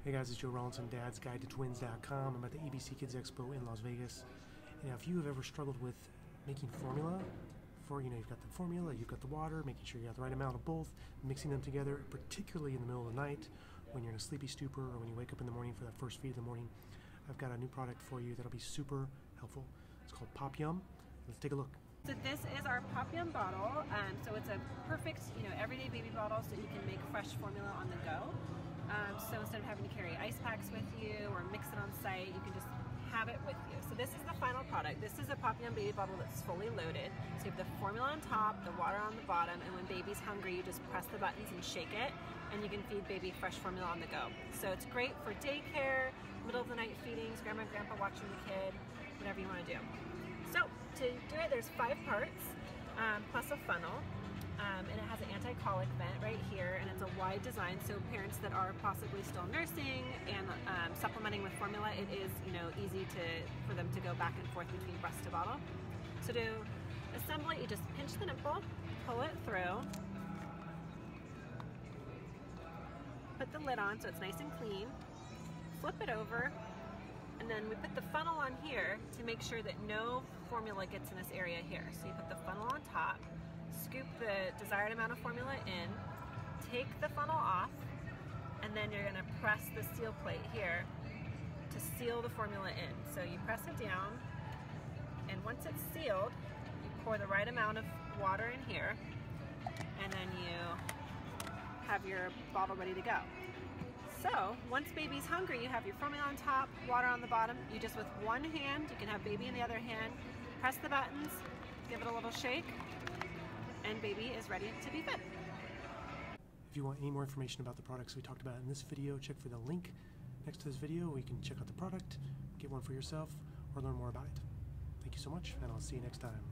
Hey guys, it's Joe Rollinson, Dad's Guide to Twins.com. I'm at the ABC Kids Expo in Las Vegas. And if you have ever struggled with making formula, you've got the formula, you've got the water, making sure you have the right amount of both, mixing them together, particularly in the middle of the night when you're in a sleepy stupor or when you wake up in the morning for that first feed of the morning, I've got a new product for you that'll be super helpful. It's called PopYum. Let's take a look. So this is our PopYum bottle. So it's a perfect, everyday baby bottle so you can make fresh formula on the go. So instead of having to carry ice packs with you or mix it on site, you can just have it with you. So this is the final product. This is a PopYum baby bottle that's fully loaded. So you have the formula on top, the water on the bottom, and when baby's hungry, you just press the buttons and shake it, and you can feed baby fresh formula on the go. So it's great for daycare, middle of the night feedings, grandma and grandpa watching the kid, whatever you want to do. So to do it, there's 5 parts, plus a funnel. And it has an anti-colic vent right here, and it's a wide design, so parents that are possibly still nursing and supplementing with formula, it is easy for them to go back and forth between breast to bottle. So to assemble it, you just pinch the nipple, pull it through, put the lid on so it's nice and clean, flip it over, and then we put the funnel on here to make sure that no formula gets in this area here. So you put the funnel on top, scoop the desired amount of formula in, take the funnel off, and then you're going to press the seal plate here to seal the formula in. So you press it down, and once it's sealed, you pour the right amount of water in here, and then you have your bottle ready to go. So once baby's hungry, you have your formula on top, water on the bottom. You just, with one hand, you can have baby in the other hand, press the buttons, give it a little shake, and baby is ready to be fed. If you want any more information about the products we talked about in this video, check for the link next to this video where you can check out the product, get one for yourself, or learn more about it. Thank you so much, and I'll see you next time.